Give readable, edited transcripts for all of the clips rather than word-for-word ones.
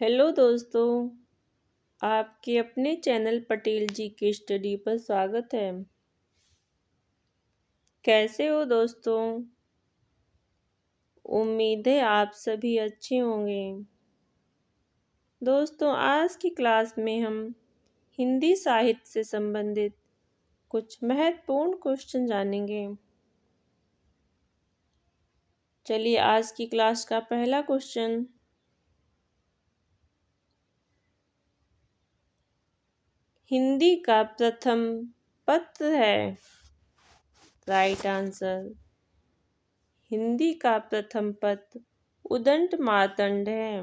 Hello दोस्तों, आपके अपने चैनल पटेल जी के स्टडी पर स्वागत है। कैसे हो दोस्तों? उम्मीद है आप सभी अच्छे होंगे। दोस्तों, आज की क्लास में हम हिंदी साहित्य से संबंधित कुछ महत्वपूर्ण क्वेश्चन जानेंगे। चलिए आज की क्लास का पहला क्वेश्चन, हिंदी का प्रथम पत्र है। राइट आंसर, हिंदी का प्रथम पत्र उदंड मार्तंड है।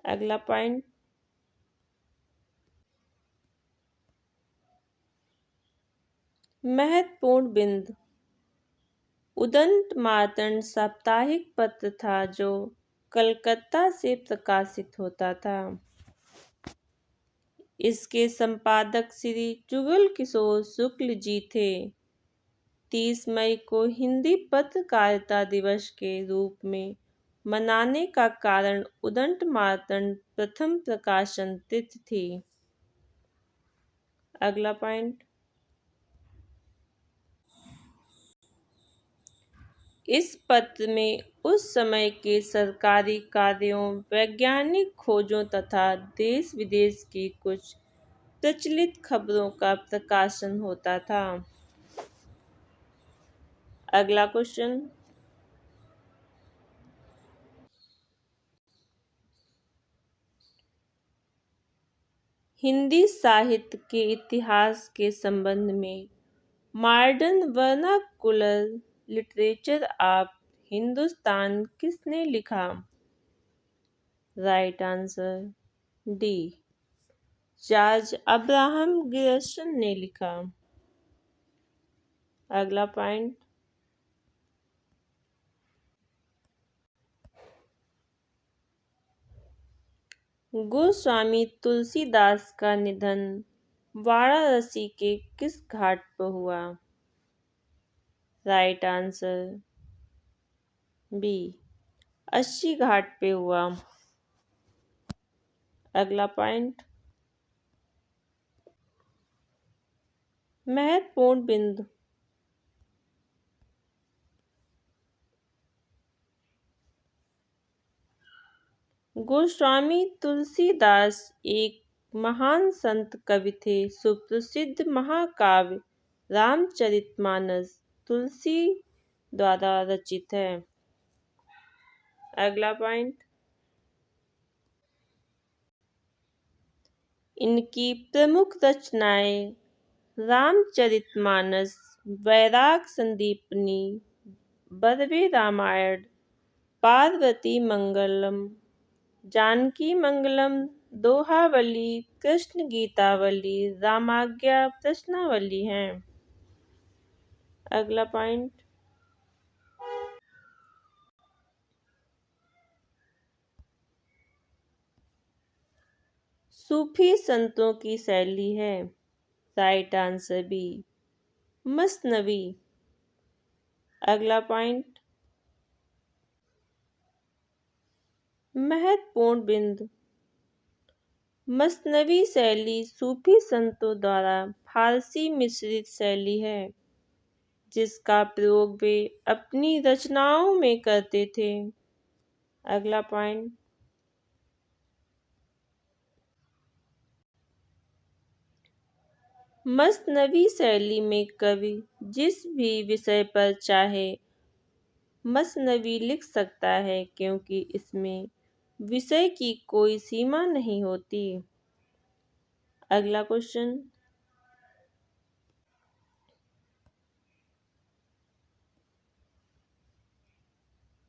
अगला पॉइंट, महत्वपूर्ण बिंदु। उदंड मार्तंड साप्ताहिक पत्र था जो कलकत्ता से प्रकाशित होता था। इसके संपादक श्री जुगल किशोर शुक्ल जी थे। 30 मई को हिंदी पत्रकारिता दिवस के रूप में मनाने का कारण उदंड मार्तंड प्रथम प्रकाशन तिथि थी। अगला पॉइंट, इस पत्र में उस समय के सरकारी कार्यों, वैज्ञानिक खोजों तथा देश विदेश की कुछ प्रचलित खबरों का प्रकाशन होता था। अगला क्वेश्चन, हिंदी साहित्य के इतिहास के संबंध में modern vernacular literature of Hindustan किसने लिखा? Right answer, D, George Abraham Grierson ने लिखा। अगला पॉइंट, गोस्वामी तुलसीदास का निधन वाराणसी के किस घाट पर हुआ? राइट आंसर, बी, अस्सी घाट पे हुआ। अगला पॉइंट, महत्वपूर्ण बिंदु। गोस्वामी तुलसीदास एक महान संत कवि थे। सुप्रसिद्ध महाकाव्य रामचरितमानस तुलसी द्वारा रचित है। अगला पॉइंट, इनकी प्रमुख रचनाएं रामचरितमानस, वैराग संदीपनी, बरवे रामायण, पार्वती मंगलम, जानकी मंगलम, दोहावली, कृष्ण गीतावली, रामाज्ञा प्रश्नावली हैं। अगला पॉइंट, सूफी संतों की शैली है। राइट आंसर, बी, मसनवी। अगला पॉइंट, महत्वपूर्ण बिंदु। मसनवी शैली सूफी संतों द्वारा फारसी मिश्रित शैली है जिसका प्रयोग वे अपनी रचनाओं में करते थे। अगला पॉइंट, मसनवी शैली में कवि जिस भी विषय पर चाहे मसनवी लिख सकता है क्योंकि इसमें विषय की कोई सीमा नहीं होती। अगला क्वेश्चन,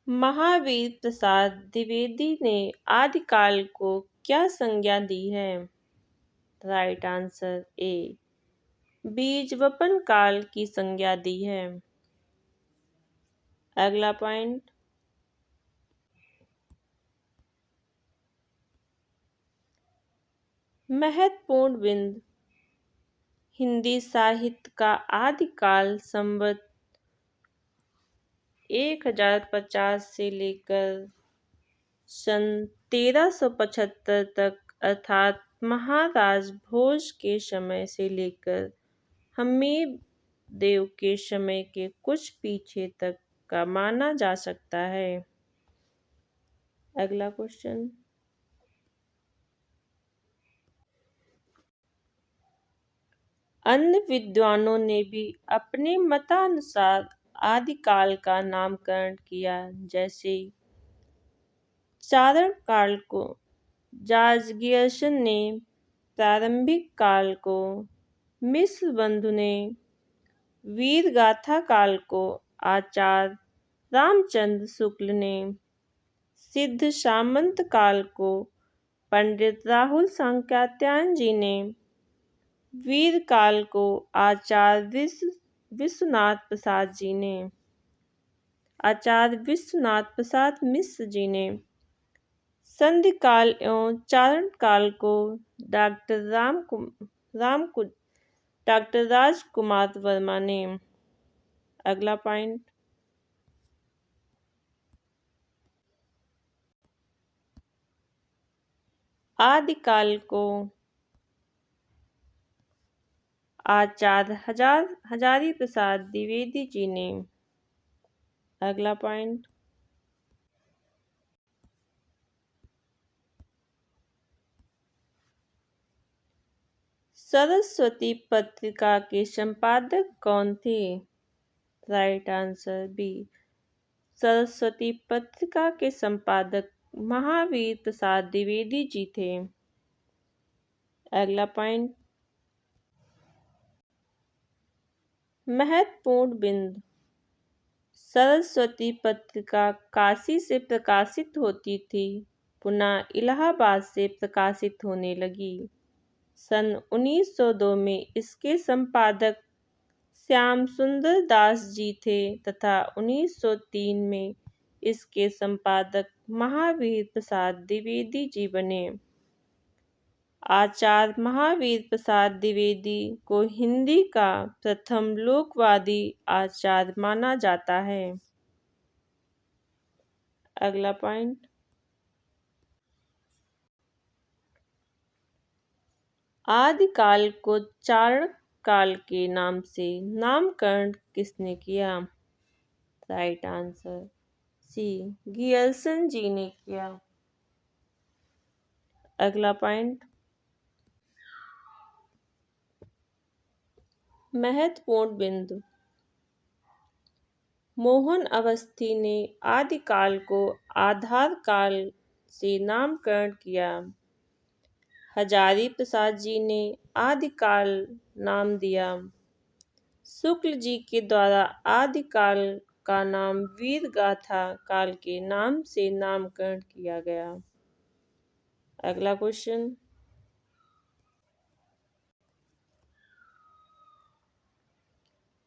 महावीर प्रसाद द्विवेदी ने आदिकाल को क्या संज्ञा दी है? राइट आंसर, ए, बीज वपन काल की संज्ञा दी है। अगला पॉइंट, महत्वपूर्ण बिंदु। हिंदी साहित्य का आदिकाल संवत 1050 से लेकर सन 1375 तक अर्थात महाराज भोज के समय से लेकर हमीरदेव के समय के कुछ पीछे तक का माना जा सकता है। अगला क्वेश्चन, अन्य विद्वानों ने भी अपने मतानुसार आदिकाल का नामकरण किया, जैसे चारण काल को जॉर्ज गियर्सन ने, प्रारंभिक काल को मिश्र बंधु ने, वीर गाथा काल को आचार्य रामचंद्र शुक्ल ने, सिद्ध सामंत काल को पंडित राहुल सांकृत्यायन जी ने, वीर काल को आचार्य विश्वनाथ प्रसाद जी ने, आचार्य विश्वनाथ प्रसाद मिश्र जी ने, संधि काल एवं चारण काल को डॉक्टर राजकुमार वर्मा ने। अगला पॉइंट, आदिकाल को आचार्य हजारी प्रसाद द्विवेदी जी ने। अगला पॉइंट, सरस्वती पत्रिका के संपादक कौन थे? राइट आंसर बी, सरस्वती पत्रिका के संपादक महावीर प्रसाद द्विवेदी जी थे। अगला पॉइंट, महत्वपूर्ण बिंदु, सरस्वती पत्रिका काशी से प्रकाशित होती थी, पुनः इलाहाबाद से प्रकाशित होने लगी। सन 1902 में इसके संपादक श्याम सुंदर दास जी थे तथा 1903 में इसके संपादक महावीर प्रसाद द्विवेदी जी बने। आचार्य महावीर प्रसाद द्विवेदी को हिंदी का प्रथम लोकवादी आचार्य माना जाता है। अगला पॉइंट, आदिकाल को चारण काल के नाम से नामकरण किसने किया? राइट आंसर सी, गियर्सन जी ने किया। अगला पॉइंट, महत्वपूर्ण बिंदु, मोहन अवस्थी ने आदिकाल को आधार काल से नामकरण किया। हजारी प्रसाद जी ने आदिकाल नाम दिया। शुक्ल जी के द्वारा आदिकाल का नाम वीर गाथा काल के नाम से नामकरण किया गया। अगला क्वेश्चन,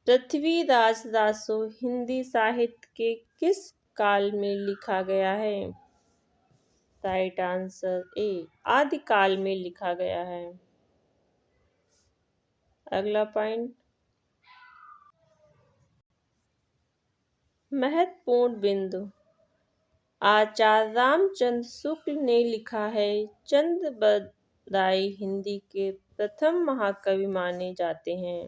पृथ्वीराज रासो हिंदी साहित्य के किस काल में लिखा गया है? राइट आंसर ए, आदिकाल में लिखा गया है। अगला पॉइंट, महत्वपूर्ण बिंदु, आचार्य रामचंद्र शुक्ल ने लिखा है। चंद्रबरदाई हिंदी के प्रथम महाकवि माने जाते हैं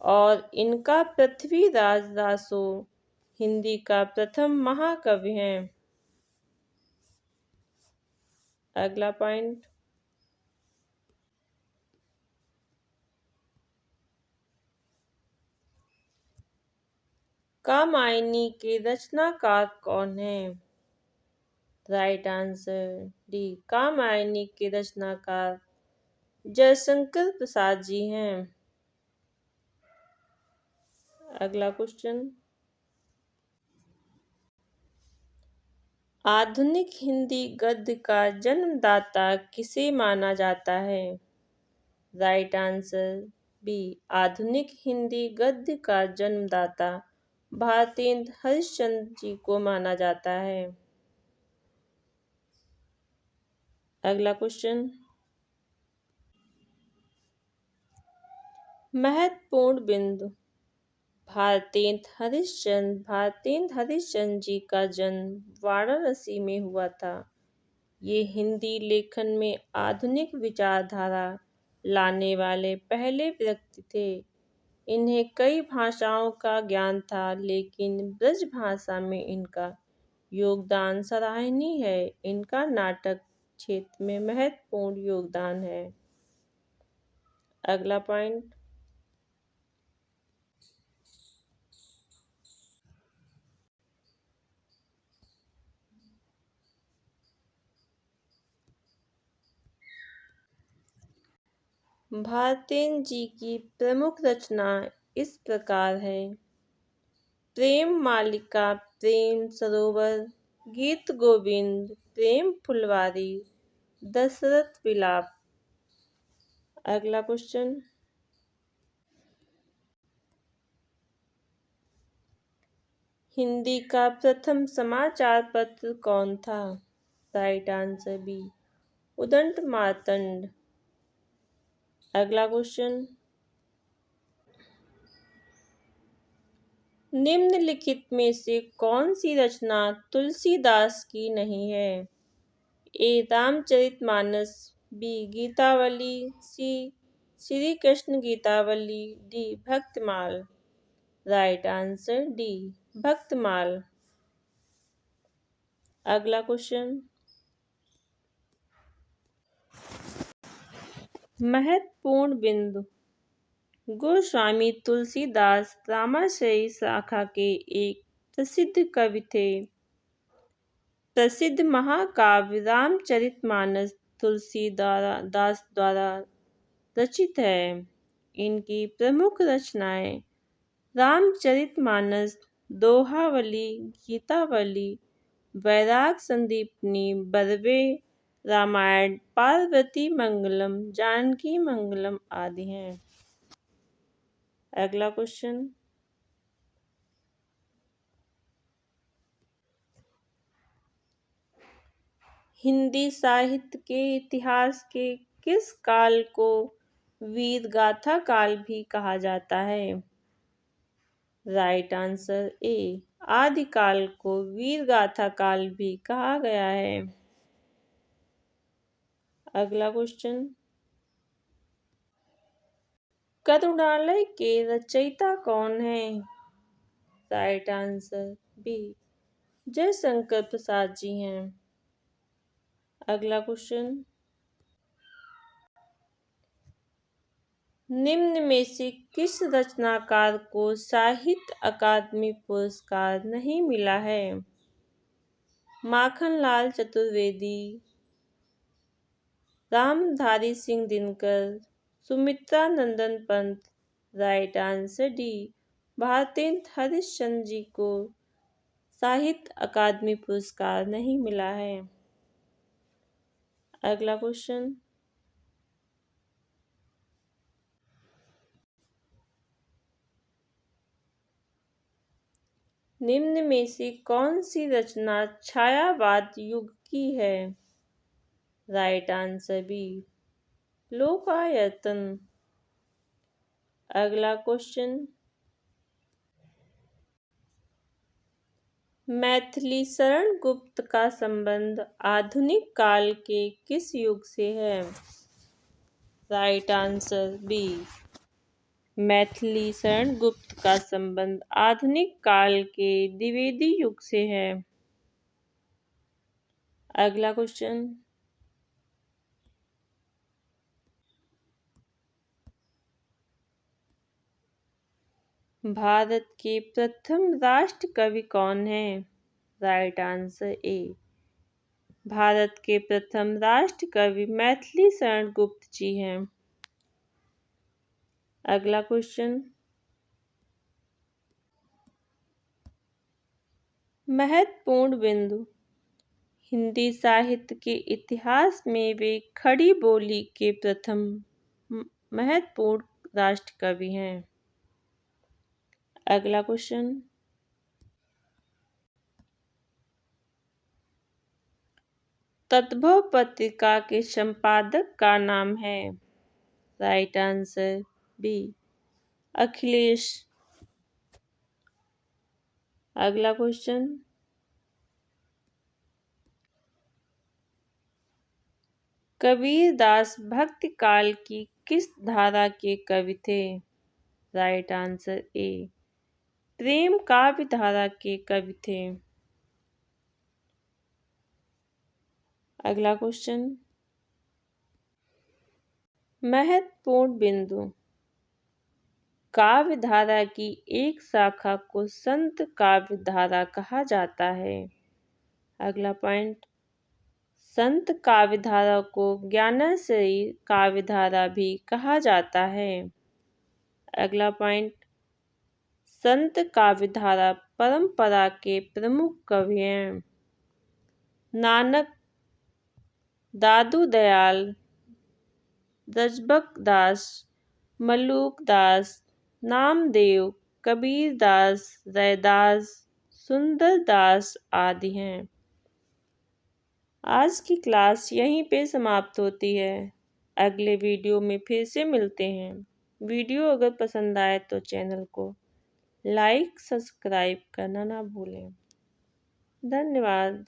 और इनका पृथ्वीराज रासो हिंदी का प्रथम महाकवि हैं। अगला पॉइंट, कामायनी के रचनाकार कौन है? राइट आंसर डी, कामायनी के रचनाकार जयशंकर प्रसाद जी हैं। अगला क्वेश्चन, आधुनिक हिंदी गद्य का जन्मदाता किसे माना जाता है? राइट आंसर बी, आधुनिक हिंदी गद्य का जन्मदाता भारतेंद्र हरिश्चंद्र जी को माना जाता है। अगला क्वेश्चन, महत्वपूर्ण बिंदु, भारतेंद्र हरिश्चंद्र जी का जन्म वाराणसी में हुआ था। ये हिंदी लेखन में आधुनिक विचारधारा लाने वाले पहले व्यक्ति थे। इन्हें कई भाषाओं का ज्ञान था, लेकिन ब्रज भाषा में इनका योगदान सराहनीय है। इनका नाटक क्षेत्र में महत्वपूर्ण योगदान है। अगला पॉइंट, भारतेंद्र जी की प्रमुख रचना इस प्रकार है: प्रेम मालिका, प्रेम सरोवर, गीत गोविंद, प्रेम फुलवारी, दशरथ विलाप। अगला क्वेश्चन, हिंदी का प्रथम समाचार पत्र कौन था? राइट आंसर बी, उदंड मार्तंड। अगला क्वेश्चन, निम्नलिखित में से कौन सी रचना तुलसीदास की नहीं है? A Ramcharitmanas, B Gitavali, C Shri Krishna Gitavali, D Bhaktamal. Right answer D Bhaktamal. अगला क्वेश्चन, महत्वपूर्ण बिंदु। गोस्वामी तुलसीदास रामाश्रयी शाखा के एक प्रसिद्ध कवि थे। प्रसिद्ध महाकाव्य रामचरितमानस तुलसीदास द्वारा रचित है। इनकी प्रमुख रचनाएं रामचरितमानस, दोहावली, गीतावली, वैराग संदीपनी, बरवे रामायण, पार्वती मंगलम, जानकी मंगलम आदि हैं। अगला क्वेश्चन, हिंदी साहित्य के इतिहास के किस काल को वीर गाथा काल भी कहा जाता है? राइट आंसर ए, आदिकाल को वीर गाथा काल भी कहा गया है। अगला क्वेश्चन, करुणालय के रचयिता कौन है? Right answer B, Jaishankar Prasad ji हैं। अगला क्वेश्चन, निम्न में से किस रचनाकार को साहित्य अकादमी पुरस्कार नहीं मिला है? Makhanlal Chaturvedi, Ramdhari Singh Dinkar, Sumitra Nandan Pant. Right answer D, Bharatendra Harishchandra ji को साहित्य अकादमी पुरस्कार नहीं मिला है। अगला क्वेश्चन, निम्न में से कौन सी रचना छायावाद युग की है? Right answer B, Lokayatan. अगला क्वेश्चन, मैथिली शरण गुप्त का संबंध आधुनिक काल के किस युग से है? Right answer B, Maithili Sharan Gupt का संबंध आधुनिक काल के द्विवेदी युग से है। अगला क्वेश्चन, भारत के प्रथम राष्ट्र कवि कौन है? राइट आंसर ए, भारत के प्रथम राष्ट्र कवि मैथिली शरण गुप्त जी हैं। अगला क्वेश्चन, महत्वपूर्ण बिंदु। हिंदी साहित्य के इतिहास में वे खड़ी बोली के प्रथम महत्वपूर्ण राष्ट्र कवि हैं। अगला क्वेश्चन, तद्भव पत्रिका के संपादक का नाम है? Right answer B, Akhilesh. अगला क्वेश्चन, कबीरदास भक्ति काल की किस धारा के कवि थे? राइट आंसर ए, प्रेम काव्य धारा के कवि थे। अगला क्वेश्चन, महत्वपूर्ण बिंदु, काव्य धारा की एक शाखा को संत काव्य धारा कहा जाता है। अगला पॉइंट, संत काव्य धारा को ज्ञानाश्रयी काव्य धारा भी कहा जाता है। अगला पॉइंट, संत काव्य धारा परंपरा के प्रमुख कवि हैं। नानक, दादू दयाल, रजबक दास, मलूक दास, नामदेव, कबीर दास, रैदास, सुंदर दास आदि हैं। आज की क्लास यहीं पे समाप्त होती है। अगले वीडियो में फिर से मिलते हैं। वीडियो अगर पसंद आए तो चैनल को लाइक सब्सक्राइब करना ना भूलें। धन्यवाद।